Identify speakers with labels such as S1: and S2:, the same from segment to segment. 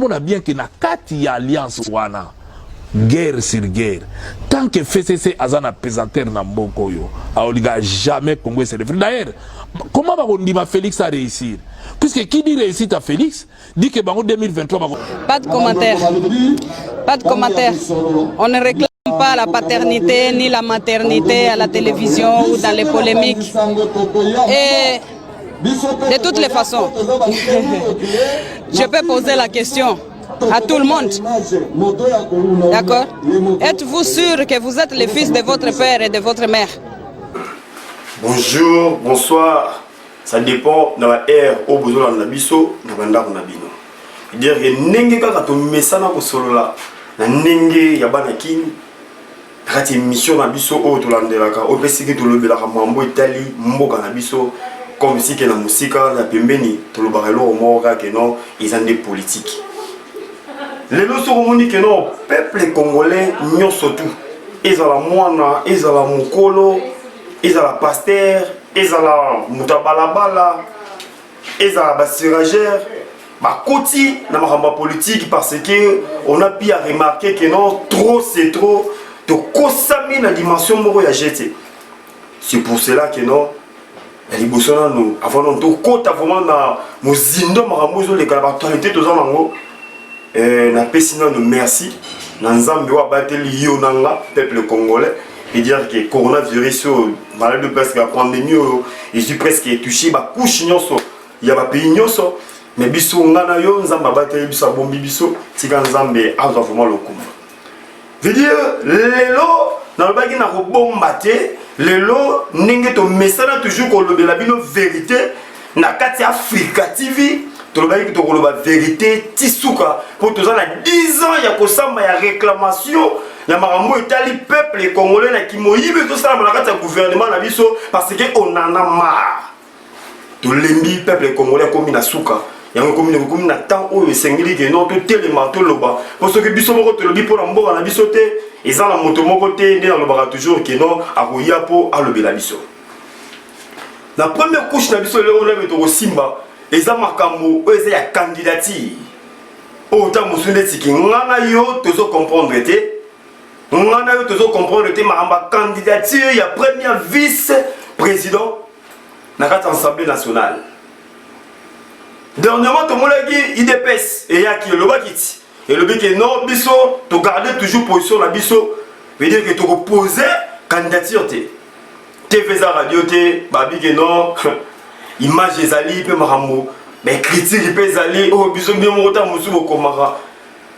S1: On a bien que na kati ya alliance wana guerre sur guerre. Tant que FCC azana pesanteur na mboko yo, aoliga jamais Congo se réfère. D'ailleurs, comment va Félix a réussir? Puisque qui dit réussite à Félix dit que en 2023
S2: Pas de commentaire. Pas de commentaire. On ne réclame pas la paternité ni la maternité à la télévision ou dans les polémiques. Et de toutes les façons, je peux poser la question à tout le monde. D'accord? Êtes-vous sûr que vous êtes le fils de votre père et de votre mère?
S3: Bonjour, bonsoir. Ça dépend de la ère au besoin de la biso, de la bino. Dire que nenge kaka to mesana ko solo la na nenge ya bana kin kati mission na biso o to landelaka o pesiki to lobelaka mambo Italie mboka na biso comme si que la musique la pembeni to lo barelo mo ka que non ils ont des politiques. Les lois monique non peuple congolais nyo surtout ils ont la moana ils ont la mukolo ils ont la pasteur ils ont la mutabalabala ils ont la basiragère bah côté na maramba politique parce que on a pu remarquer que non trop c'est trop de kosami na dimension moko ya jeté. C'est pour cela que non les bosona nous avant de kota vraiment na mozindo marambo les actualité tous en na pesina nous merci na nzambe wa bateli yo nanga peuple congolais et dire que coronavirus malade de presque la pandémie et suis presque touché ba couche nyonso ya ba pays nyonso mais biso ngana yo nzamba bateli biso bombi biso tika nzambe azo vraiment le coup veut dire lelo na bagi na ko bomba te lelo ninge to mesana toujours ko lobela bino vérité na kati Africa TV to lobaki to ko loba vérité tisuka pour tous na 10 ans ya ko samba ya réclamation ya marambo etali peuple congolais na kimoyibe to sala na kati ya gouvernement na biso parce que on en a marre to lembi peuple congolais comme na suka yango comme na temps oyo esengeli ke non to telema to loba parce que biso moko to lobi pour mboka na biso te eza na moto moko te na lobaka toujours ke non akoya po alobela biso la première couche na biso le on avait to simba eza makambo oyo eza ya candidature o ta musunde tiki ngana yo to so comprendre te ngana yo to so comprendre te ma candidature ya premier vice président na kati assemblée nationale. Dernièrement, tout le monde a dit IDPS et il y a qui le bakiti. Et le but est non, biso, tu garder toujours position la biso, veut dire que tu reposer candidature. TV radio, babi que non, image des alliés, peu maramo, mais critique peut zali, oh biso bien mon temps, monsieur Bokomara,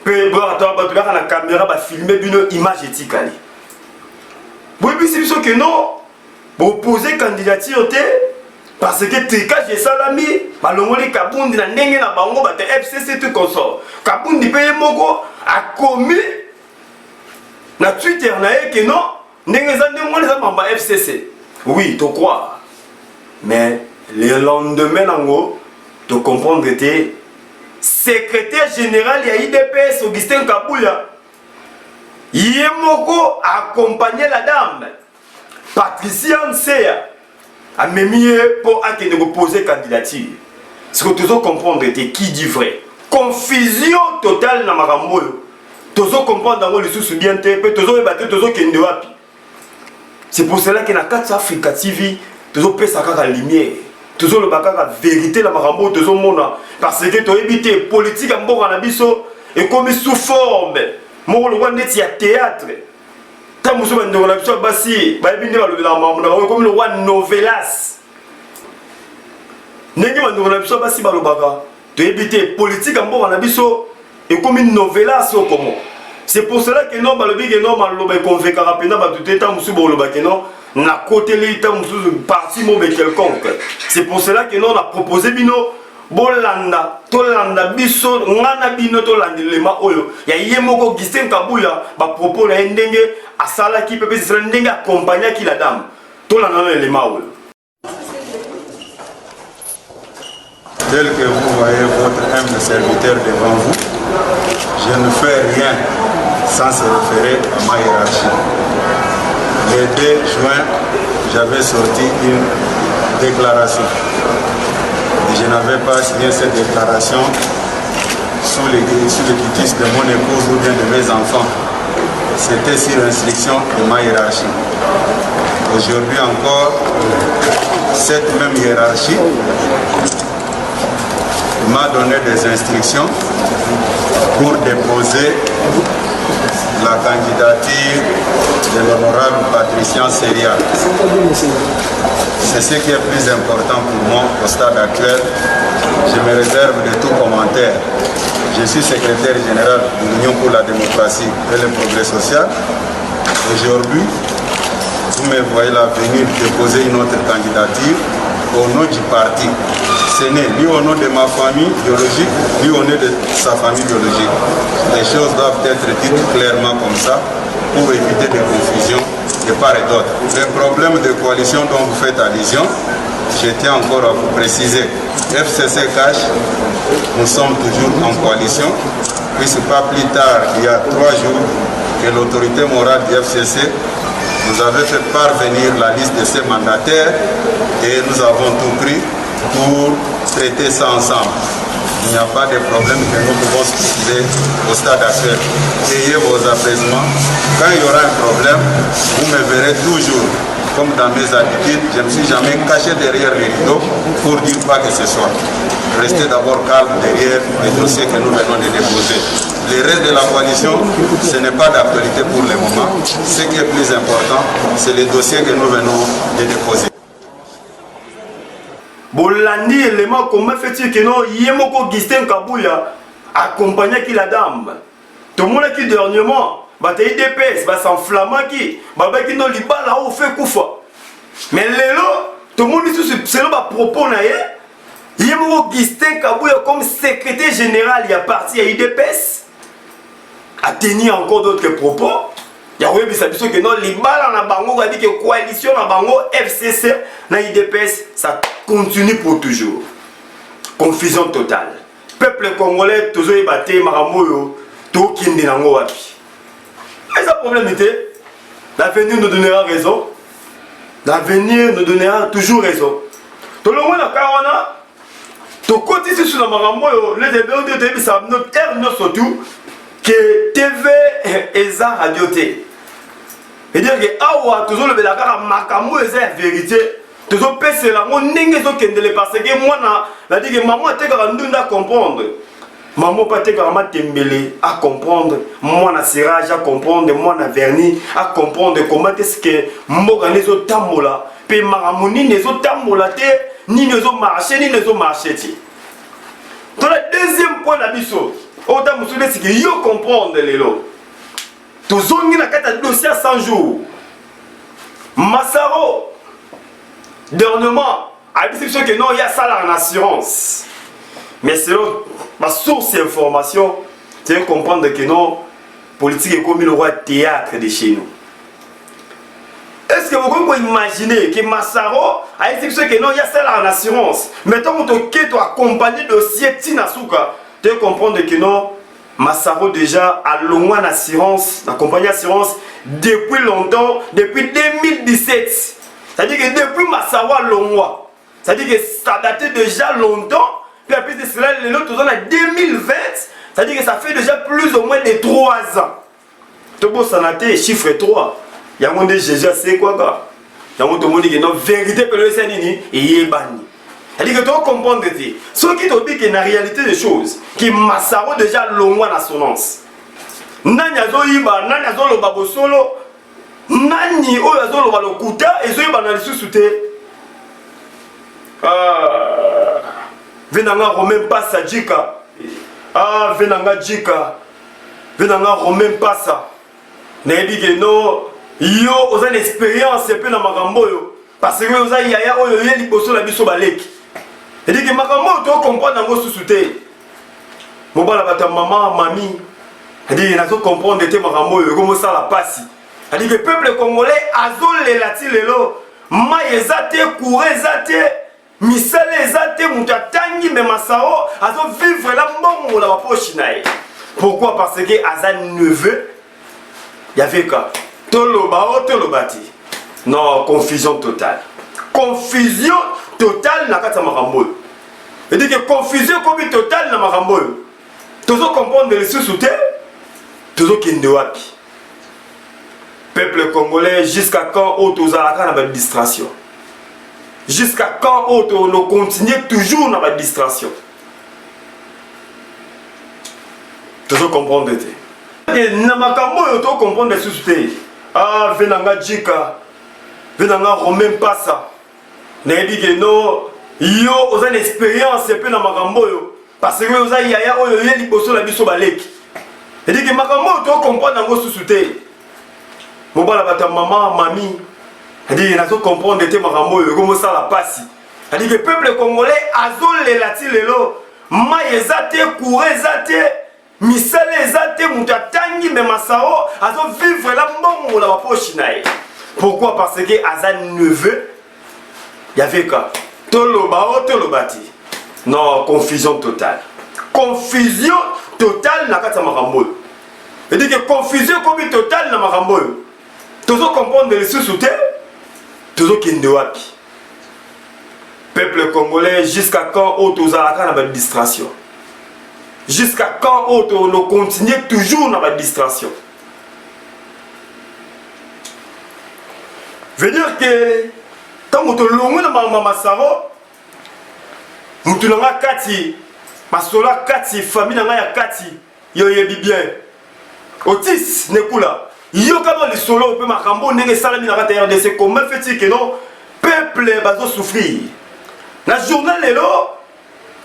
S3: peut voir toi, tu vas la caméra, va filmer une image éthique ali. Oui, puis c'est biso que non, pour poser candidature, parce que tika j'ai salami balongoli kabundi na ndenge na bango ba FCC tout consort kabundi paye moko a commis na Twitter na que non ndenge za ndenge ngone za mamba FCC oui to croire mais le lendemain nango to comprendre que secrétaire général ya IDPS Augustin Kabuya yemoko accompagner la dame Patricia Nseya a même pour poser candidature. Ce que tu dois comprendre est qui dit vrai. Confusion totale dans Marambo. Tu dois comprendre dans le sous bien te, tu dois battre, tu dois kende wapi. C'est pour cela que dans 4 Africa TV, tu dois payer ça la lumière. Tu dois le baka la vérité dans Marambo, tu dois mona parce que tu as évité politique en bon abisso et comme sous forme. Mon le net il y a théâtre. Tant que vous avez la basi, comme le roi Novelas. N'est-ce pas basi balobaka. Tu évites politique en bon abisso et comme une Novelas au comment. C'est pour cela que non balobi que non maloba convaincu rapidement ba tout état musu boloba que non na côté l'état musu parti mo quelconque. C'est pour cela que non a proposé bino bolanda tolanda biso ngana bino tolanda lema oyo ya yemoko Augustin Kabuya ba propos na ndenge asala ki pepe sera ndenge accompagner ki la dame tolanda na lema oyo.
S4: Tel que vous voyez votre humble serviteur devant vous, je ne fais rien sans se référer à ma hiérarchie. Le 2 juin, j'avais sorti une déclaration. Je n'avais pas signé cette déclaration sous le quitus de mon épouse ou bien de mes enfants. C'était sur instruction de ma hiérarchie. Aujourd'hui encore, cette même hiérarchie m'a donné des instructions pour déposer la candidature de l'honorable Patricien Seria. C'est ce qui est plus important pour moi au stade actuel. Je me réserve de tout commentaire. Je suis secrétaire général de l'Union pour la démocratie et le progrès social. Aujourd'hui, vous me voyez là venir déposer une autre candidature au nom du parti. Ce n'est ni au nom de ma famille biologique, ni au nom de sa famille biologique. Les choses doivent être dites clairement comme ça pour éviter des confusions de part et d'autre. Les problèmes de coalition dont vous faites allusion, je tiens encore à vous préciser. FCC cache, nous sommes toujours en coalition, puisque pas plus tard, il y a 3 jours, que l'autorité morale du FCC nous avait fait parvenir la liste de ses mandataires et nous avons tout pris pour traiter ça ensemble. Il n'y a pas de problème que nous pouvons préciser au stade actuel. Ayez vos apaisements. Quand il y aura un problème, vous me verrez toujours. Comme dans mes habitudes, je ne me suis jamais caché derrière les rideaux pour dire quoi que ce soit. Restez d'abord calme derrière les dossiers que nous venons de déposer. Le reste de la coalition, ce n'est pas d'actualité pour le moment. Ce qui est plus important, c'est les dossiers que nous venons de déposer.
S3: Bolandi élément comment fait-il que non Yemoko Gistin Kabouya accompagné qui la dame. Tout le monde qui dernièrement bataille DPS va s'enflammer qui baba qui non liba là où fait koufa. Mais lélo tout le monde dit c'est le propos naé. Yemoko Gistin Kabouya comme secrétaire général il y a parti à IDPS a tenu encore d'autres propos. Il y a que non, les balles na bango, dit que coalition na bango, FCC, na IDPS, ça continue pour toujours. Confusion totale. Peuple congolais, toujours ébatté, maramoyo, tout qui n'est pas wapi. Mais ça problème était, l'avenir nous donnera raison. L'avenir nous donnera toujours raison. Tout le monde a carona, tout côté sur la maramoyo, les débuts de TV, ça nous termine surtout que TV et ça radio T. C'est-à-dire que awa toujours le belaka makambo eza la vérité toujours pèse la mon ninge zo kendele parce que moi na dit que maman te ka ndunda comprendre maman pas te ka matembele à comprendre moi na sirage à comprendre moi na verni à comprendre comment est-ce que mboga nezo tambola pe maramoni nezo tambola te ni nezo marcher ni nezo marcher ti. Dans le deuxième point la biso autant musude c'est que yo comprendre lelo toujours il y a un dossier à 100 jours. Massaro, dernièrement, a dit que non, il y a ça en assurance. Mais selon ma source d'information, tu veux comprendre que non, politique est comme le roi théâtre de chez nous. Est-ce que vous pouvez imaginer que Massaro a dit que non, il y a ça en assurance. Mettons que tu as accompagné le dossier Tinasuka, tu veux comprendre que non, Massaro déjà a loin l'assurance, la compagnie d'assurance depuis longtemps, depuis 2017. C'est-à-dire que depuis Massaro a loin. C'est-à-dire que ça datait déjà longtemps. Puis après de cela, les autres en 2020. C'est-à-dire que ça fait déjà plus ou moins de 3 ans. Tout le monde s'en a été, chiffre 3. Il y a un monde de Jésus, c'est quoi ça? Il y a un monde qui est non vérité pour le Seigneur et il est banni. C'est-à-dire que tu dois comprendre que ce qui te dit que la réalité des choses, qui Massaro déjà loin l'assonance. Nani azoyiba, nani azoloba bosolo, nani oyo azoloba lokuta, ezoyiba na lisusu te. Venanga Romain Passa Djika. Venanga Djika. Venanga Romain Passa. Nebi que non, yo oza l'expérience peu na makambo yo parce que oza yaya oyo yeli boso la biso baleki. Et dit que makambo to comprendre ngo susute. Mobala bata maman, mamie. Elle dit nazo comprendre te makambo yo comme ça la passe. Elle dit que peuple congolais azole la ti lelo, ma ezate couré ezate misale ezate mutatangi me masao azo vivre la mbongo la poche nae. Pourquoi? Parce que azan neveu il y avait quoi? Toloba o tolobati. Non, confusion totale. Confusion totale na kata makambo. Et dit que confusion comme totale na makambo. Toujours comprendre les sous-soutés, toujours qu'il wapi. Peuple congolais, jusqu'à quand on a la distraction? Jusqu'à quand on continue toujours dans la distraction? Toujours comprendre. Namakambo, on doit comprendre les sous-soutés. Ah, venanga Djika, venanga Romain Passa. N'a dit que non, yo, on a une expérience un peu dans Makambo. Parce que vous avez yaya oyo yeli boso la biso baleki. Et dit que makambo to comprendre ngo sous-souté. Mon bala bata maman, mamie. Elle dit na to comprendre te makambo yo comme ça la passe. Elle dit que peuple congolais azole la ti lelo. Ma ezate couré ezate misale ezate mutatangi me masao azo vivre la mbongo la poche nae. Pourquoi? Parce que azan neveu il y avait quoi? Toloba o tolobati. Non, confusion totale. Confusion totale na kati ya makambo. Et dit que confusion comme totale na makambo. Toujours comprendre les sous-soutés, toujours kende wapi. Peuple congolais, jusqu'à quand on a la distraction? Jusqu'à quand on continue toujours dans la distraction? Veut dire que quand on est loin de Mamasaro, mutu nanga kati masola kati famille nanga ya kati yo yebi bien Otis nekula yo kama li solo pe makambo ndenge salami na kati RDC comment fait-il que non peuple bazo souffrir na journal lelo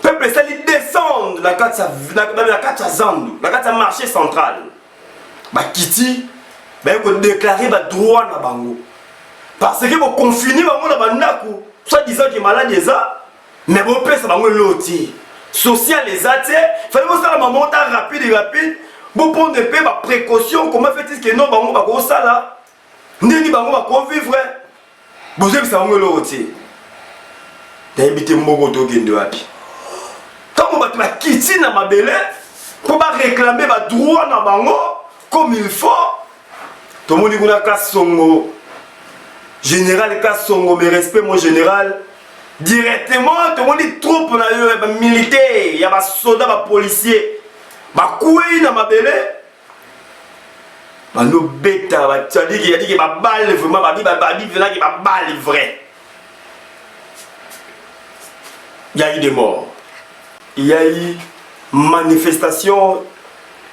S3: peuple sali descendre la kati ya Zandu la kati ya marché central ba kiti ba ko déclarer ba droit na bango parce que bo confiner bango na bandako soit disant que malade ça. Mais bon, ça va l'autre. Social les athées, il fallait que ça la maman rapide. Bon, prendre des précautions. Comment fait-il que non, bango va ça là? N'est-ce pas bango va vivre? Vous savez que ça va l'autre. T'as mon goto qui est wapi. Quand on va quitter dans ma belle, pour pas réclamer ma droit dans bango comme il faut. Tout le monde dit qu'on a casse songo. Général casse songo, mais respect mon général. Directement, tout le monde dit troupes militaires, il y a des soldats, des policiers. Bakoué dans ma belle. Bano bêta, tu as dit qu'il y a des balles vraiment, des balles vraies. Il y a eu des morts. Il y a eu manifestation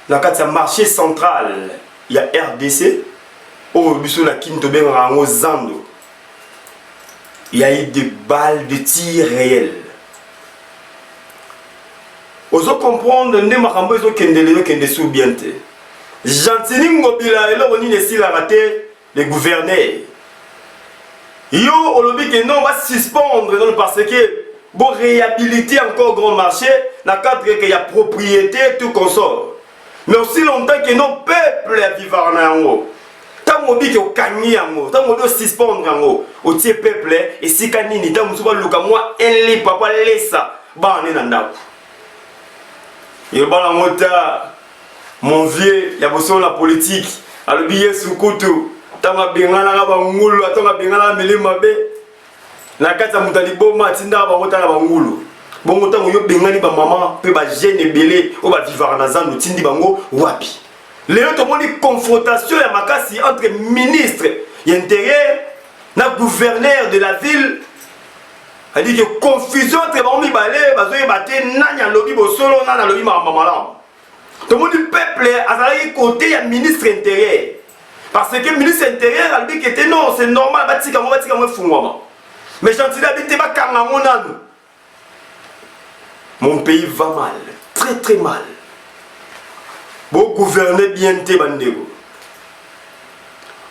S3: dans le marché central. Il y a RDC. Oh, biso la Kintobe Rango Zando. Il y a eu des balles de tir réels. Vous comprenez que nous avons besoin de sous bien. Gentini Ngobila et là on est la raté les gouverneurs. Yo on dit que non on va suspendre parce que pour réhabiliter encore grand marché dans le cadre qu'il y a propriété tout consort. Mais aussi longtemps que non peuple à vivre en haut. Tant qu'on dit qu'on gagne en haut, tant qu'on doit suspendre en haut, au tiers peuple, et si kanini, tant qu'on soit le moi, elle est papa laisse ça, bah on est dans la et bah la mota, mon vieux, il y a besoin de la politique, à le billet sous couteau, tant qu'on a bien la bangoulou, tant qu'on a bien la mêlée mabe, la carte à moutalibo, matinda, bah mota la bangoulou. Bon, autant qu'on y a bien la maman, peut bah gêner belé, ou bah vivre en azan, ou tindi bango, wapi. Les autres ont dit confrontation à Makassi entre ministre intérieur et gouverneur de la ville. Elle dit que confusion entre les balais, nanya lobby bosolo, nanya lobby mamamalam. Tout le monde dit peuple a côté il ministre intérieur. Parce que le ministre intérieur a dit que non, c'est normal, mais gentil d'habiter pas mon pays va mal, très très mal. Vous gouvernez bien tes bandego.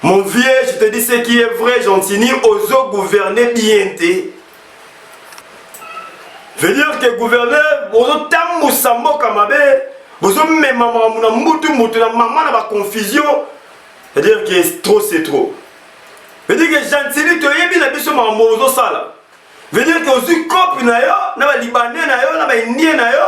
S3: Mon vieux, je te dis ce qui est vrai, Gentini, oso gouverner bien tes. Je veux dire que gouverneur, oso tamu sambo kamabe, oso même maman na mutu na maman na ba confusion. Je veux dire que trop c'est trop. Je veux dire que Gentini to yebi na biso mambo oso sala. Je veux dire que osu cop na yo, na ba libanais na yo, na ba indien na yo.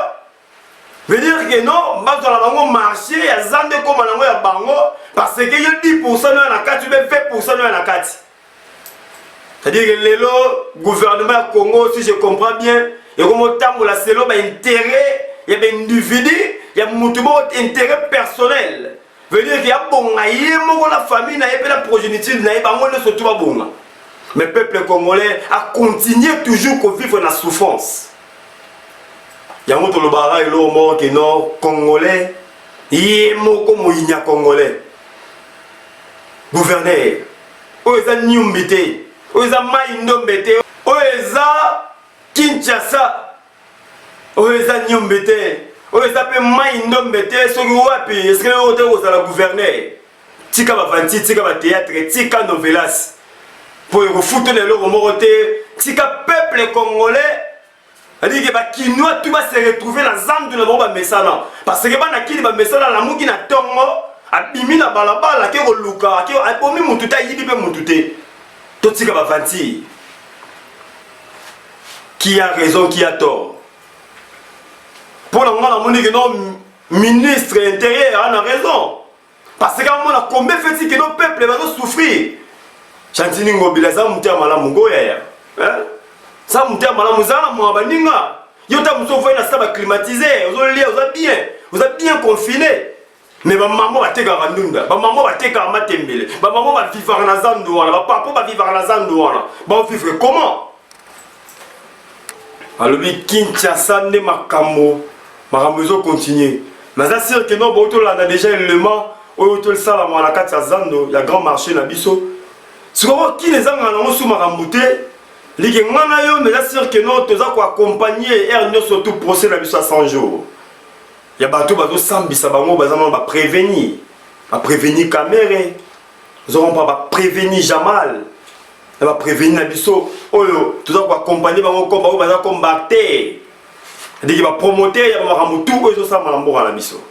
S3: Veut dire que non, bazo la bango marché ya zande comme nango ya bango parce que yo 10% na la carte, tu veux 20% na la carte. C'est-à-dire que le gouvernement Congo, si je comprends bien, et comme tambo la selo ba intérêt, il y a des individus, il y a un intérêt personnel. Veut dire qu'il y a bon, la famille, la progéniture, bon. Mais le peuple congolais a continué toujours à vivre dans la souffrance. Il y a un autre barrage et l'autre mort qui est congolais. Il y a un congolais. Gouverneur. Oeza Nyumbete. Oeza Maïndombete. Oeza Kinshasa. Oeza Nyumbete. Oeza pe Maïndombete. Soki wapi. Est-ce que l'autre est la gouverneur? Tika Bavanti, Tika Théâtre, Tika Novelas. Pour le foutre les lots morotés, Tika peuple congolais. C'est-à-dire que les Kinois, tout va se retrouver dans la zone de la Messana. Parce que les Kinois, la Messana, la Mouki na Tongo, a bimi na balabala, qui est au Luka, qui est au Moututa, il est au Moututa. Tout ce qui va vantir. Qui a raison, qui a tort. Pour le moment, on a dit que nos ministres intérieurs ont raison. Parce que on a combien fait que nos peuples vont souffrir. Chantini Ngobila, ça m'a dit à Malamungo, ça m'a dit à Malamungo, Yota Moussou na saba climatisé, vous êtes bien confiné. Mais maman va te garandunda, maman va te gamatembele, maman va vivre na zandouana, papa va vivre na zandouana. Va vivre comment? Alors bi Kinshasa ne makambo, makambo continuer. Mais ça sûr que non, boto là a déjà élément, oto le sala mo na kati zando, ya grand marché na biso. Si on qui les a na sous makamboute, les ngana yo mais ça sûr que non, toza ko accompagner ernyo surtout procès na biso à 100 jours. Il y a bateau bateau sambisa bango bazama ba prévenir caméra nous aurons pas prévenir Jamal va prévenir Nabiso oyo tout ça pour accompagner bango comme bango baza combattre dit va promoter ya ba tout oyo ça malambo la biso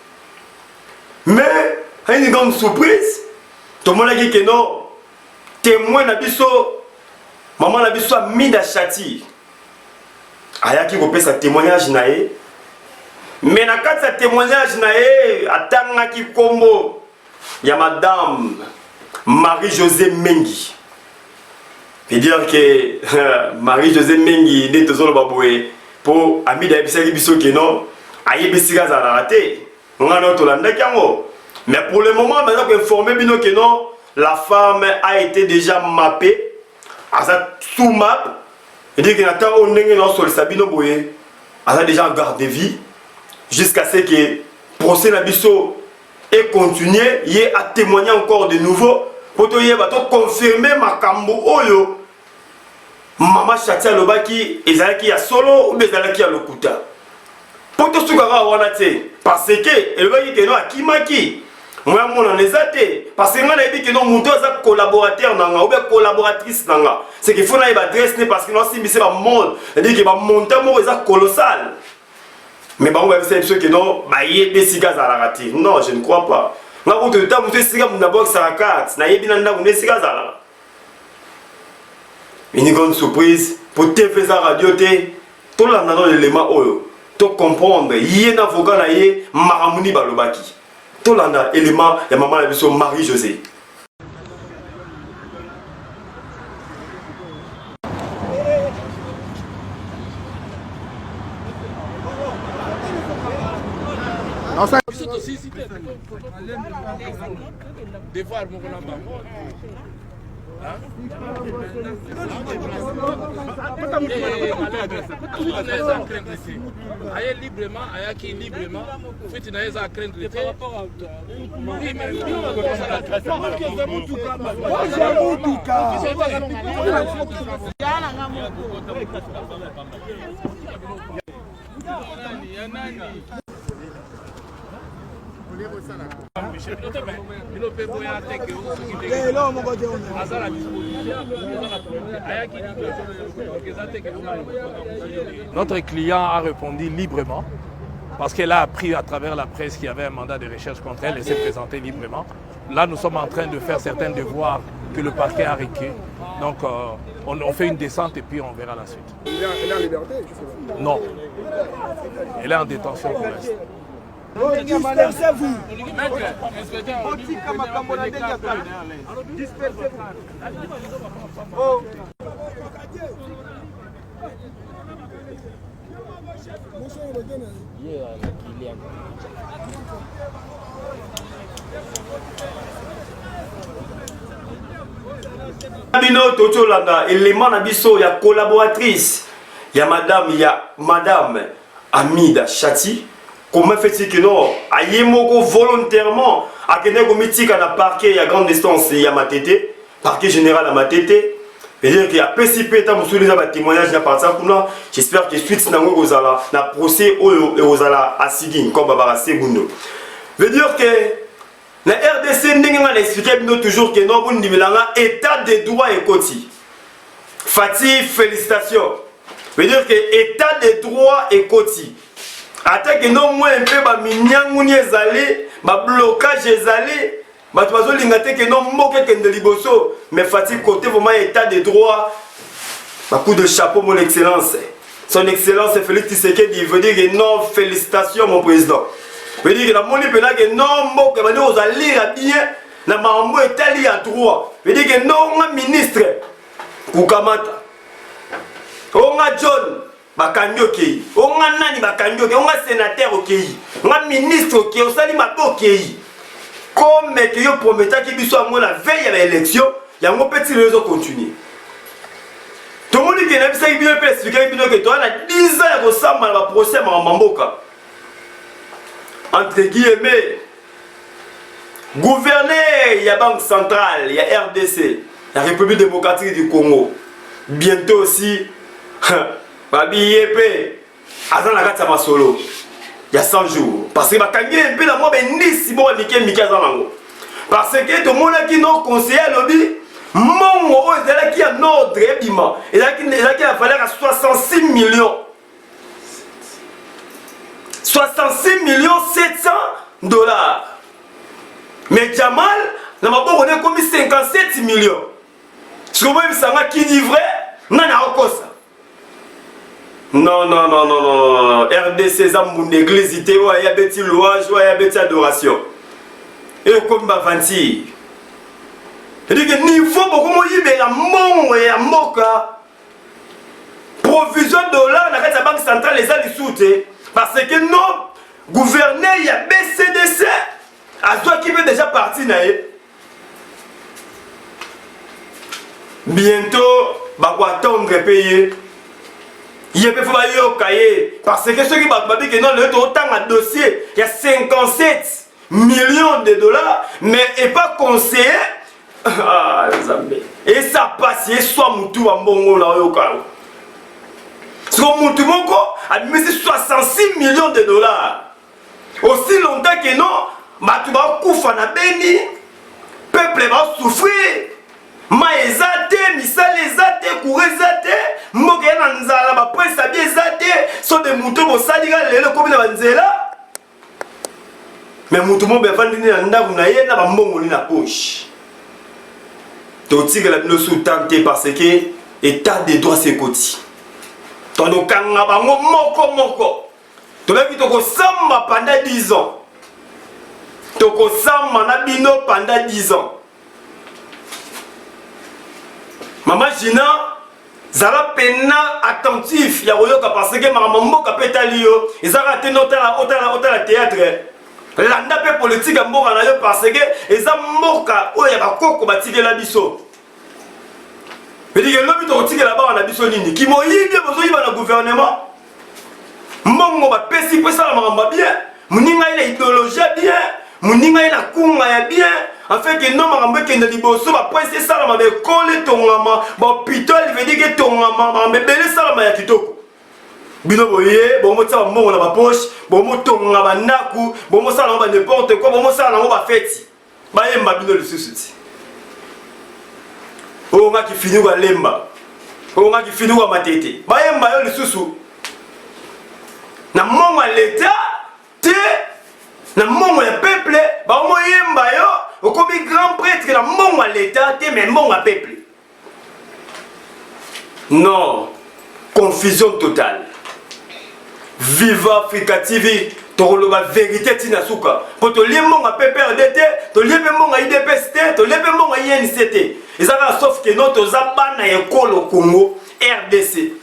S3: mais une grande surprise tout le monde a dit que non témoin Nabiso maman Nabiso a mis da chati ayaki ko pesa témoignage nae. Mais dans ce témoignage, il y a madame Marie-Josée Mengi. Je veux dire que Marie-Josée Mengi est toujours baboué pour ami d'Abissaki Bisso qui non, aïe Bissiga à la raté. On a notre mais pour le moment, on a informé que non, la femme a été déjà mappée à sa sous-map. C'est-à-dire qu'il y a un sur le Sabino Boué, elle a déjà en garde de vie. Jusqu'à ce que le procès Nabiso ait continué, il ait à témoigner encore de nouveau pour confirmer ma kambo oyo Maman Chatia Lobaki ezalaki ya solo ou ezalaki ya lokuta. Pour tout ce qu'on a parce que elobaki que non akimaki moi mon nezate parce que on a dit que non mon deux collaborateur nanga ou bien collaboratrice nanga c'est qu'il faut na ba dresse parce que non si c'est pas monde c'est-à-dire que ba montant mo est colossal. Mais bah on va essayer de que non, bah il y a des cigares à la ratie. Non, je ne crois pas. Là où tu as monté cigares, on a box à la carte. Na yebi nanda on est cigares à la. Une grande surprise pour TV za radio té. Tout là dans l'élément oyo. To comprendre, y a un avocat na yé Maramuni balobaki. Tout là dans l'élément ya maman la biso Marie-Josée.
S1: Librement, qui librement, notre client a répondu librement parce qu'elle a appris à travers la presse qu'il y avait un mandat de recherche contre elle et s'est présentée librement. Là, nous sommes en train de faire certains devoirs que le parquet a requis. Donc, on fait une descente et puis on verra la suite. Elle est en liberté? Non. Elle est en détention pour l'instant. Dispersez-vous. Dispersez-vous.
S3: Bino totolanda élément na biso ya collaboratrice ya madame Amida Chati. Comment fait-il que non ayemoko volontairement a kene komitika na parquet ya grande instance ya Matete, parquet général à Matete. C'est-à-dire qu'il y a PCP tant que les témoignages na partir kuna. J'espère que suite na ngo kozala na procès oyo ozala asigin comme Barbara Segundo. Veut dire que la RDC n'a expliqué toujours que non, vous état de droit et côté. Fatih, félicitations. Veut dire que état de droit et côté. Attends que non, moi un peu, bah minyangouni ezali, bah blocage ezali, bah tu vas lingater que non, moi quelqu'un de liboso, mais Fatih côté vraiment état de droit. Bah coup de chapeau mon excellence. Son excellence Félix Tshisekedi veut dire que non, félicitations mon président. Veut dire que la monnaie peut dire que non, moi que vous allez lire bien, na mambo etali à droit. Veut dire que non, on ministre Kukamata, on a John Bakandioke, on a Nani Bakandioke, on a sénateur au pays, on a ministre qui est au Salima au pays. Comme que yo promettait qu'il soit moi la veille à l'élection, il y a un petit réseau continue. Tout le monde qui n'a pas ça, il vient expliquer que toi, il a 10 ans de ressemble à la procès à Mamboka. Entre guillemets, gouverneur, il y a Banque Centrale, il y a RDC, la République démocratique du Congo. Bientôt aussi, Babi Yépé, Azan Lagata Masolo, il y a 100 jours. Parce que Bakangi est un peu la mort, mais ni si bon, ni qu'un Mika Zanango. Parce que tout le monde qui nous conseille à l'objet, mon mot, il y a qui a notre ébima, il y a qui a fallu à 66 millions. 66 millions 700 dollars. Mais Jamal, on a commis 57 millions. Ce que vous savez qui dit vrai, non, non, non, non, non, non. RDC, Zamboun, l'église, il y a des louanges, il y a des adorations. Et comme Bavanti. Il dit que niveau, beaucoup de la mort et la moka. Provision de dollars, la banque centrale, les a les soutes. Parce que non, gouverneur, il y a BCDC, à toi qui veut déjà partir. Bientôt, bah quoi attendre payer. Il peut falloir y cahier. Parce que ceux qui m'ont dit que non, le autant de dossier, il y a 57 millions de dollars, mais il n'est pas conseillé. Ah, et ça passe, il soit moutou en bon là au cas. Ce que mon a mis 66 millions de dollars. Aussi longtemps que non, tu vas couper na béni, peuple va souffrir. Maezate, misalezate, kourezate, mokena nzala, ba presse abiezate, so de moutons bo salira lelo comme na banzela. Mais moutons mo be vandini na ndaku na ye na ba mbongo ni na poche. Totike la bino sous tenté parce que état de droit c'est côté. Tondo kanga bango moko. Tobebi toko samba pendant 10 ans. Toko samba na bino pendant 10 ans. Maman Gina, zala pena attentif ya royoka parce que maman mboka petali yo, ezaka te notala théâtre. Landa pe politique mboka na yo parce que eza mboka oyo ya bakoko batikela biso. Veut dire que l'homme est au là-bas en abysso nini. Qui m'a dit que vous avez le gouvernement. Mon va pesi pour ça la bien. Moninga il a idéologie bien. Moninga il a kunga bien. En fait que non maramba que ne liboso va presser ça la mabe coller ton maman. Bon pitol il veut dire que ton maman mabe belé ça la ya kitoko. Bino boye, bon mo ça mo na ba poche, bon mo tonga ba naku, bon mo ça na ba n'importe quoi, bon mo ça na mo ba fête. Ba yemba bino le susuti. On a qui finit à lemba, on a qui finit à matete. Bayemba yo lisusu. Na mongo l'état, te na mongo le peuple, ba mo yemba yo, comme grand prêtre na mongo l'état, te mais mongo peuple. Non, confusion totale. Viva Africa TV. La vérité tinasuka pour te lier mon PPRDT, te lier mon IDPST, te lier mon INCT. Et ça sauf que notre zabana école au Congo, RDC.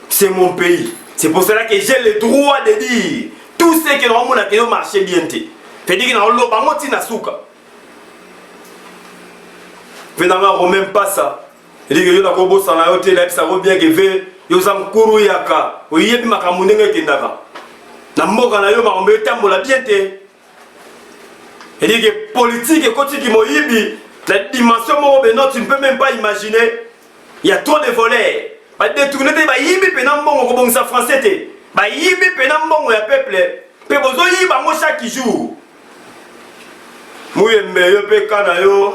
S3: C'est mon pays. C'est pour cela que j'ai le droit de dire tout ce que nous avons marché bien. C'est-à-dire que nous avons marché souka. Finalement, même pas ça. C'est-à-dire que nous avons marché na hôtel, ça va bien que nous avons couru yaka. Oui, il y a des gens qui ont na mboka na yo makombe tambola bien te. C'est-à-dire que politique et côté qui moyibi, la dimension moi tu ne peux même pas imaginer. Il y a trop de volets. Ba détourner ba yibi pena mbongo ko bongisa français te. Ba yibi pena mbongo ya peuple. Pe bozo yiba ngo chaque jour. Mouye meyo pe kana yo.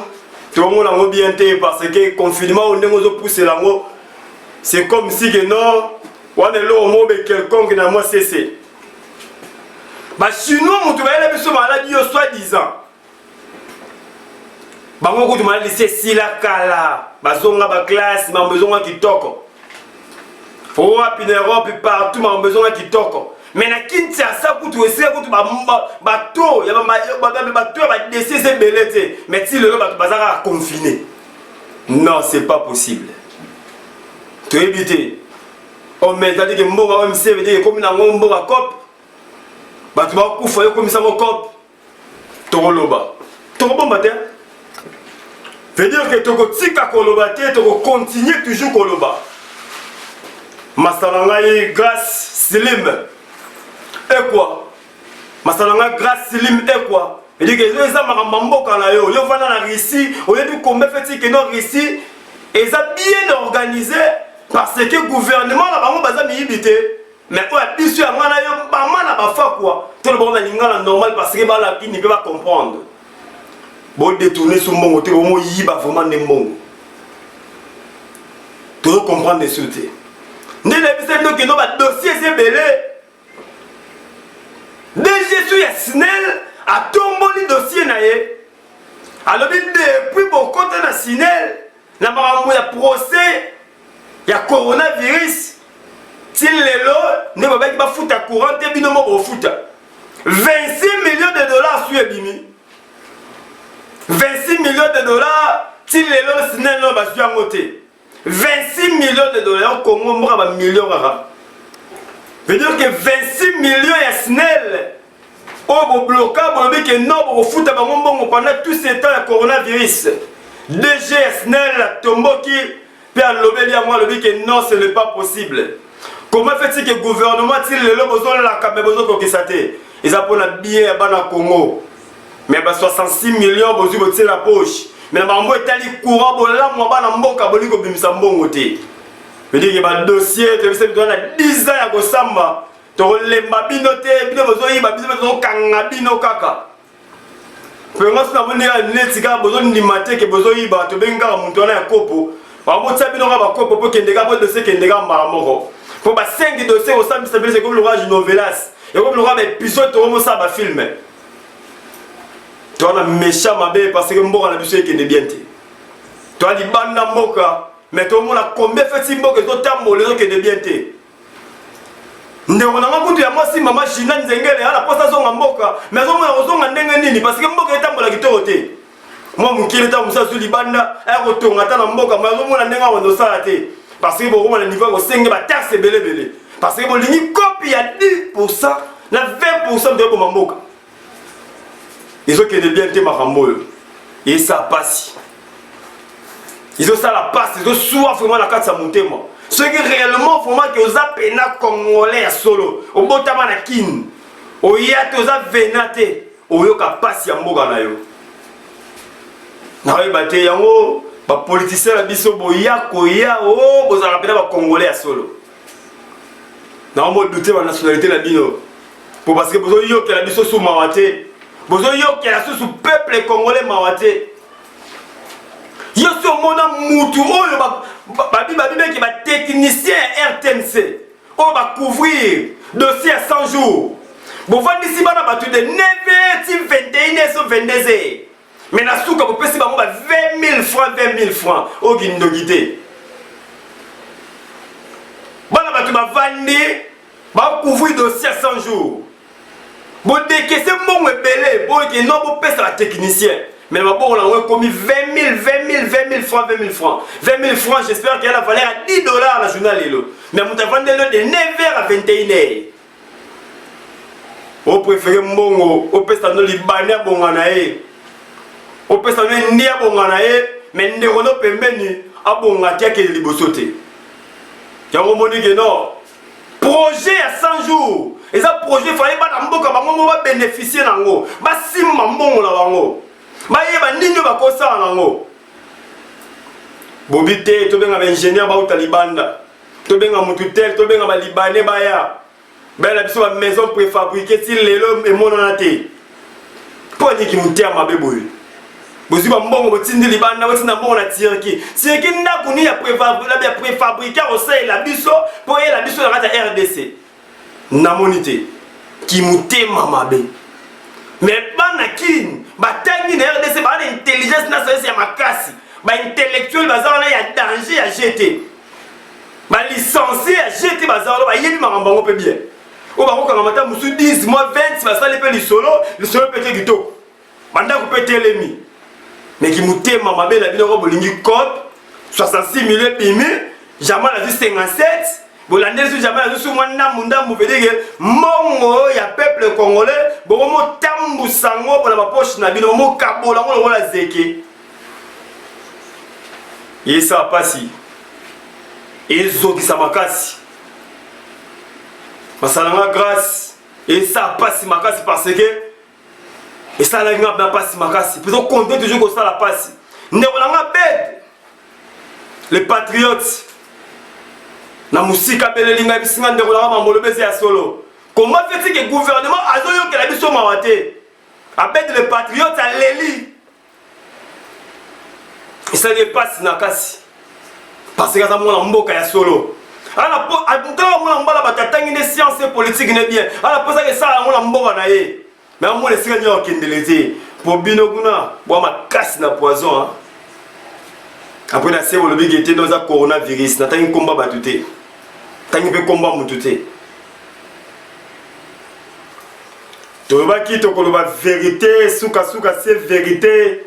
S3: Tout le monde a bien te parce que confinement on est zo pousser la ngo. C'est comme si que non, on est là au mot quelconque na moi cessé. Bah chinois mutu ba ele biso maladie yo soi-disant. Bango ko tu maladie c'est sila kala. Bazonga ba classe ma besoin kitoko. Faut rapide Europe partout ma besoin kitoko. Mais na Kinshasa ko tu essayer ko tu ba bateau ya ba bateau ba décider belete. Mais si le bateau bazara confiné. Non, c'est pas possible. Tu éviter. On met dit que mboga même c'est veut dire comme na ngombo ba cop. Bato ba ku fa yo comme ça mo cop. Tokoloba. Tokobomba te. Veut dire que tu tika koloba te, tu continues toujours koloba. Masalanga grâce slim. Et quoi? Masalanga grâce slim et quoi? Et dit que les gens makambo kana yo, yo vana na Russie, au lieu de combien fait que non Russie, ils a bien organisé parce que le gouvernement la bango baza miyibité. Mais quoi bisu ya ngana yo ba mana ba fa quoi? Tout le monde na lingala normal parce que ba la qui ne peut pas comprendre. Bon détourner son mbongo te omo yiba vraiment ne mbongo. Tu dois comprendre les sautés. Ne le bise donc que no ba dossier c'est belé. DG sur Snell a tomboli dossier na ye. Alors depuis beaucoup de na Snell na makambo ya procès ya coronavirus til lelo ne ba ba futa courant te bino mo futa. 26 millions de dollars sur ebimi. 26 millions de dollars, si les lois Snell n'ont pas su en côté. 26 millions de dollars, Congo m'a pas millions. Veut dire que 26 millions à Snell, au bloqué, pour dire que non, pour foutre pendant tout ce temps le coronavirus. DG Snell, Tomboki, Père Lobeli à moi, le dit que non, ce n'est pas possible. Comment fait-il que le gouvernement, s'il les lois besoin la caméra, besoin de ils apprennent bien à Congo. Mais 66 millions bozu botie la poche. Mais mambo etali courant bola mo ba na mboka boliko bimisa mbongo te. Veut dire que ba dossier te bise bitona 10 ans ya ko samba to lemba bino te bino bozo yiba bino bozo kanga bino kaka. Pe ngosi na bone ya netika bozo ndimate ke bozo yiba to benga muntu na ya kopo. Ba mo tsa bino ba kopo po kendeka bo dossier kendeka mbala moko. Po ba 5 dossiers au samba c'est comme le roi novelas. Et comme le roi épisode to mo sa ba film. Toi, on a méchant ma belle parce que mboka na biso ekende bien te. Toi, li banda mboka, mais tout le monde a combien fait mboka to tambo les autres ekende bien te. Ndeko na ngakutu ya mwasi mama China nzengele ala posa zonga mboka, mais zo mona kozonga ndenge nini parce que mboka etambola kitoko te. Moi mukile ta musa zuli banda, ay ko tonga ta na mboka, mais zo mona ndenga wondo sala te. Parce que bon na niveau ko senge ba taxe belé. Parce que bon lingi copie à 10%, na 20% de ko mboka. Ils ont que des bien te makamboyo. Et ça passe. Ils ont ça la passe, ils ont souvent vraiment la carte sa montée moi. Ce qui réellement vraiment que vous avez pena congolais solo. Au botama na kin. Au yate vous avez venate. Au yoka passe ya mboga na yo. Na yo bate yango ba politicien la biso boya koya oh bozala pena ba congolais solo. Na mo douter la nationalité la bino. Pour parce que bozo yo que la biso sous mawate. Bozo yo qui a sous peuple congolais mawate. Yo sur mon mutu oyo babi qui va technicien RTNC. On va couvrir dossier à 100 jours. Bon va d'ici bana batu de 9h 21h sur 22h. Mais na souka pour pesi ba 20 000 francs au guindogité. Bana batu ba vandi ba couvrir dossier à 100 jours. Bon dès que c'est mon belé, bon que non bon pèse la technicien. Mais ma bon, on a commis 20 000 francs, 20 000 francs. 20 000 francs, j'espère qu'elle a valeur à 10 $ la journée. Mais on a vendu de 9h à 21h. On préfère Mbongo, on peut s'en aller Libanais à Bonganae. On peut s'en aller Nia Bonganae, mais on ne peut pas à Bongatia qui est libosoté. Il y a un moment que non. Projet à 100 jours. Et ça, projet, il fallait pas que bénéficier d'ango. Bah, si maman là, bango. Bah, il y a des gens qui ont ça d'ango. Bobité, tu es un ingénieur, tu es un Taliban. Tu es un Moututel, tu es un Libanais, Baya. Ben la maison préfabriquée, si les hommes et mon anaté. Pour dire qu'ils m'ont dit à ma bébé. Vous avez un bon motif de Liban, vous avez un bon Tirki. Tirki n'a pas préfabriqué au sein de la biso pour la biso de la RDC. Namonité. Qui m'ont dit à bébé. Mais Banakin, Batangi de RDC, bah l'intelligence nationale c'est ma casse. Bah intellectuel, bah ça il y a danger à jeter. Bah licencié à jeter, bah ça bah yéli marambango peut bien. Au baron quand on m'a dit 10 mois 20 bah ça les fait le solo peut être guito. Banda ko peut l'ennemi. Mais qui mouté maman belle la vie robe lingi code 66 millions pimi, jamais la vie 57. Bolande sur jamais la vie sur mwana munda mu veut dire mongo ya peuple congolais, bon mo tambu sango pour la poche na bino mo kabola ngo la zeke. Et ça passe. Et zo qui ça makasi. Masalanga grâce et ça passe makasi parce que et ça la ngaba passe makasi plutôt compter toujours que ça la passe ndolanga bête les patriotes na musika belelinga bisinga ndolanga mambolo bese ya solo comment fait-il que le gouvernement azoyo que la biso mawate abed les patriotes à l'eli et ça les passe nakasi parce que ça mon mboka ya solo. Alors, on a des sciences politiques bien. Alors, pour ça que ça, on a un mais on a des seigneurs qui ont pour Binoguna, on a casse na poison. Après, la série, on a été dans un coronavirus. On a un combat battu. On a un combat battu. Tu vas quitter la vérité, souka c'est vérité.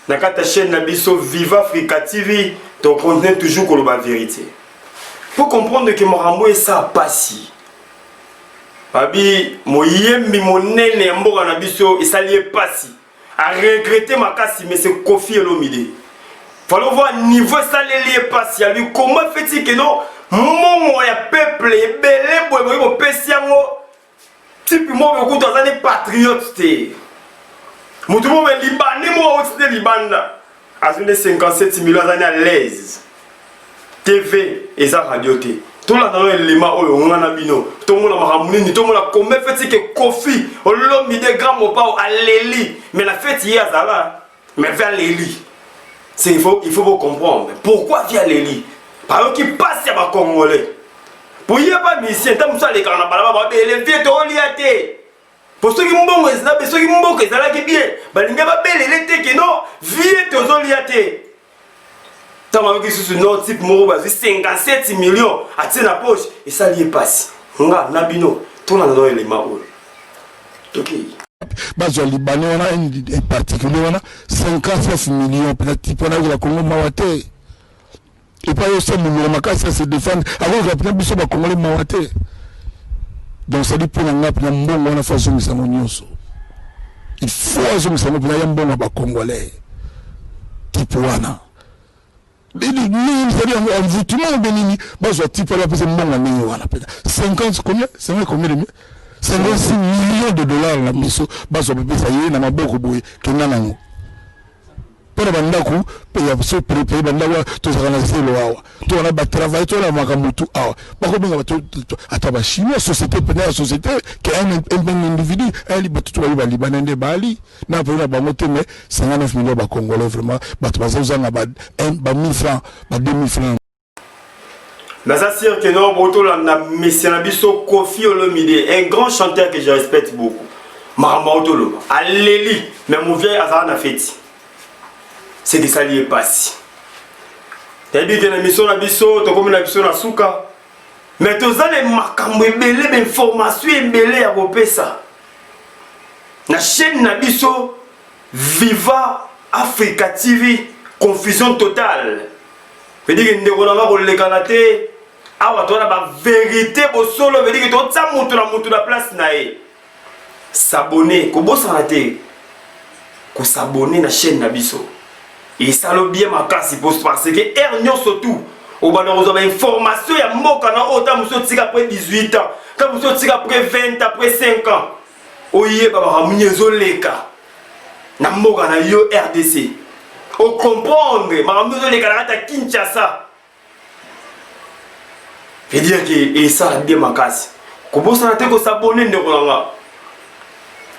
S3: Dans ta chaîne Nabiso Viva Africa TV, tu connais toujours la vérité. Pour comprendre que Morambo est ça passi. Babi moyembi monene mboka na biso et ça lié passi. A regretter ma casse mais c'est Kofi Olomide. Faut voir niveau ça lié passi. Lui comment fait-il que non mon ya peuple et belé boy pesiango type moi beaucoup dans des patriotes té. Mutu mo libanais moi aussi de Libanda. À 57 millions d'années à l'aise. TV et ça radio T. Tout là dans l'élément où on a bino. Tout le monde a ramené, tout le monde a comme fait que Kofi, l'homme de grand pas à l'Eli. Mais la fête hier ça va. Mais vers l'Eli. C'est il faut vous comprendre. Pourquoi via l'Eli? Parce qu'il passe à ma Congolais. Pour y a pas mission, tant ça les carnavals va les vieux to liaté. Pour ceux qui m'ont bon, ceux qui m'ont bon que ça là qui bien. Bah les gars va belle l'été que non, vieux to liaté. Tant que ce notre type moro 57 millions à tirer la poche et ça lui passe. Nga nabino tout dans les éléments. OK.
S5: Bazo Libanais on a un particulier on a 59 millions peut-être pour la Congo mawate. Et pas aussi millions makasa se défendre avant que la biso ba Congolais mawate. Donc ça dit pour nga pour mbongo na façon ça nyonso. Il faut azonga ça pour ya mbongo ba Congolais. Type wana. En voutement bénini, je type la personne non 50 combien? C'est combien de 56 millions de dollars la biso, bazo bébé ça y est, na maboko boy, kenanango. Pour bandaku, paye so préparer bandawa, to ça na zelo awa. To na ba travail, to na makamutu awa. Ba ko benga to ataba chinois société pénale société qui un individu, elle batu to ba libanais de Bali. Na pour na ba moté mais 59 millions ba congolais vraiment, ba to bazo na ba 1000 francs, ba 2000 francs.
S3: Mais ça c'est que non, boto la monsieur Nabiso Kofi Olomide, un grand chanteur que je respecte beaucoup. Maramba Otolo, à l'Eli, mais mon vieux Azar na fête. C'est que ça lui est passé. Tu dit que la mission Nabiso, tu comme la mission na Souka. Mais tu as les makambo belé, les informations belé à ça. La chaîne Nabiso Viva Africa TV, confusion totale. Veut dire que nous avons les canapés. Ah, tu as la vérité au solo. Veut dire que tu as monté la place. S'abonner, comment s'arrêter? Qu'on s'abonner à la chaîne Nabiso. Et ça le bien ma casse parce que Ernion surtout. Au bas de information, il y a Mokana autant monsieur après 18 ans. Quand monsieur tire après 20, après 5 ans. Oye, baba, mouniezo leka. Na Mokana yo RDC. Au comprendre, ma mouniezo leka la Kinshasa. Et dire que et ça bien ma casse. Comment ça n'a s'abonner de Rolanga.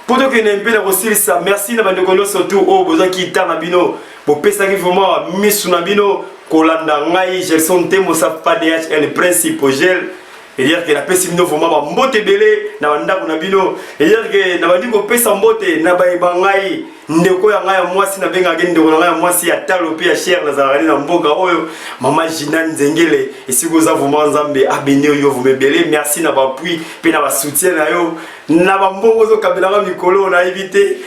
S3: Pour que nous ayons aussi ça, merci na bandeko surtout au besoin qui t'a nabino. Pour pesa qui vraiment mis sur nabino. Kolanda ngai Gelson Temo sa PDH le principe gel et dire que la pesi bino vraiment mbote belé na ndako na bino et dire que na bandi ko pesa mbote na ba ngai ndeko ya ngai mwasi na benga ngende ko ngai mwasi ya talo pe ya cher na zalani na mboka oyo mama Jina Nzengele et si vous avez vraiment Nzambe abeni yo vous me belé merci na ba appui pe na ba soutien na yo na ba mbongo zo kabela mikolo na éviter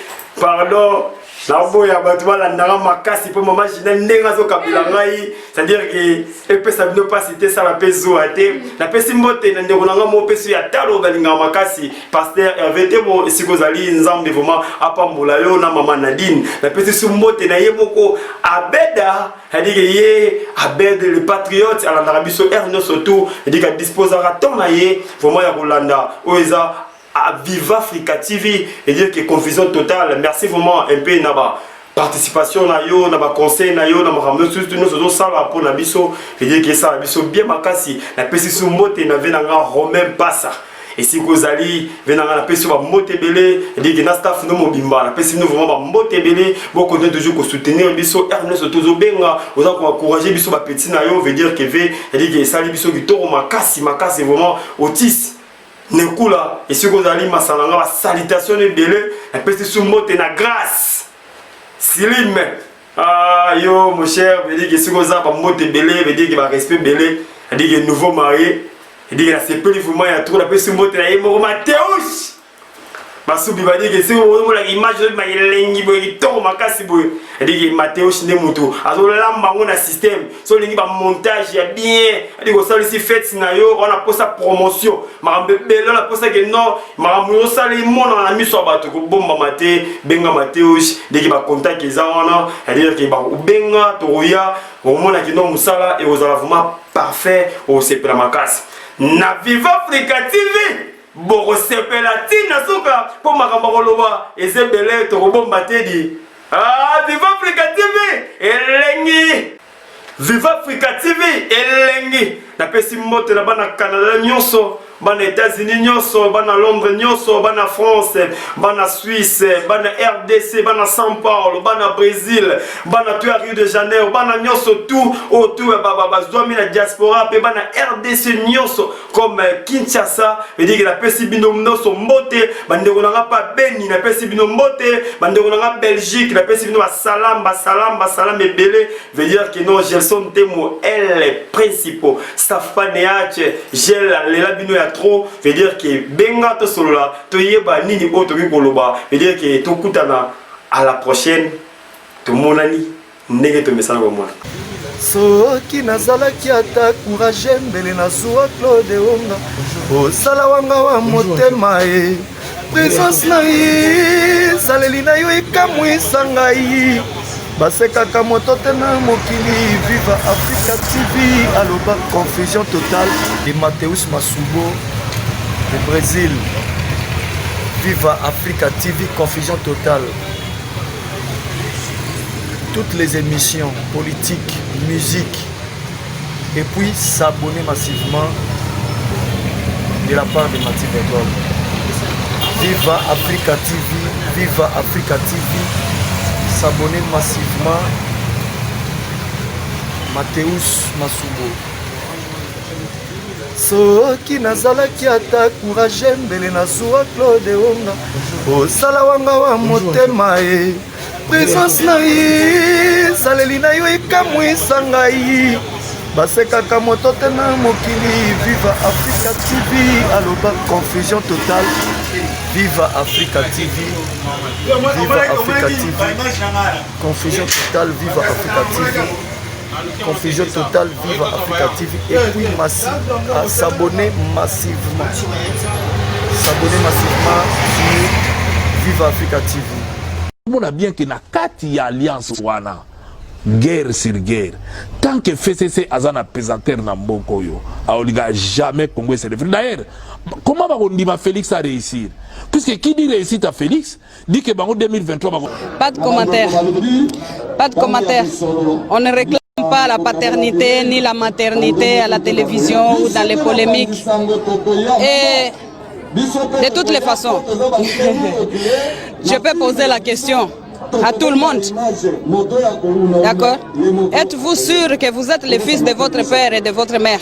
S3: pardon. La boya batwa la nara makasi pour maman Jina ndenga zo kabila ngai c'est-à-dire que et peut ça ne pas citer ça la peso até la pesi mbote na ndeko nanga mo peso ya talo balinga makasi pasteur RVT mo sikozali nzambe vraiment apambola yo na maman Nadine la pesi su mbote na yeboko abeda c'est-à-dire que ye abed le patriote à la narabiso erno surtout dit que disposera ton na ye vraiment ya kolanda oeza à Viva Africa TV et dire que confusion totale. Merci vraiment un peu naba participation na yo, naba conseil na yo, naba rameux surtout nous faisons ça pour na biso et dire que ça biso bien makasi la pesi sumbote na venanga romain passa et si kozali venanga la pesi ba mote belé et dire que na staff no mobimba la pesi nous vraiment ba mote belé bon continuer toujours ko soutenir biso Ernest tozo benga oza ko encourager biso ba petit na yo veut dire que ve et dire que ça biso ki toro makasi vraiment autis Nekula et si vous allez masalanga la salutation de belé la petite soumote na grâce Silim ah yo mon cher veut dire que si vous avez mote belé veut dire que va respect belé veut dire que nouveau marié veut dire que la CP vraiment ya trop la petite soumote na yemo Mathéus Basubi va dire que si vous voyez la image de ma lengi boy to makasi boy dit que Mathéus ne muto azo lamba ngona système so lengi ba montage ya bien dit que ça ici fait scenario on a pour sa promotion marambe belo la pour ça que non marambo ça les mon on a mis sur bateau ko bomba maté benga Mathéus dit que ba contact eza wana dire que ba benga toya au mona ki non musala et aux vraiment parfait au c'est la makasi na Viva Africa TV Boro sepela tina soka pour makamba koloba ezebele to robomba tedi ah Viva Africa TV elengi Viva Africa TV elengi na pesi moto na bana Canada nyonso bana États-Unis nyonso bana Londres nyonso bana France bana Suisse bana RDC bana São Paulo bana Brésil bana Rio de Janeiro bana nyonso tout autour baba zomi na diaspora pe bana RDC nyonso comme Kinshasa veut dire que la pesi bino nyonso mbote bandeko na pa Beni na pesi bino mbote bandeko na Belgique na pesi bino salam ebele veut dire que non Gelson Temo elle principaux staff panéach gel lela bino ya trop veut dire que benga to solo la to yeba nini auto ki koloba veut dire que to kutana à la prochaine to monani ndenge to mesana ko mona
S6: soki nazalaki ata courage mbele nazwa Claude Onga osala wanga wa motema e présence na ye saleli na yo ekamwisa ngai basekaka moto te na mokili Viva Africa TV aloba confusion totale de Mathéus Masubo de Brésil. Viva Africa TV confusion totale. Toutes les émissions politiques, musique et puis s'abonner massivement de la part de Mathieu Bedol. Viva Africa TV, Viva Africa TV. S'abonner massivement Mathéus Masubo soki nazalaki ata courage mbele nazwa Claude Onga osala wanga wa motema e présence na ye saleli na yo ekamwisa ngai basekaka moto te na mokili Viva Africa TV aloba confusion totale Viva Africa TV. Viva Africa TV. Confusion totale, Viva Africa TV. Confusion totale, Viva Africa TV. Et puis s'abonner massivement. S'abonner massivement sur Viva Africa TV.
S1: On a bien que na kati ya alliance wana guerre sur guerre. Tant que FCC azana pesanteur na mboko yo, aoliga jamais Congo se référé. D'ailleurs, comment on dit Félix a réussir? Puisque qui dit réussite à Félix dit que en 2023
S2: pas de commentaire. Pas de commentaire. On ne réclame pas la paternité ni la maternité à la télévision ou dans les polémiques. Et de toutes les façons, je peux poser la question à tout le monde. D'accord? Êtes-vous sûr que vous êtes le fils de votre père et de votre mère?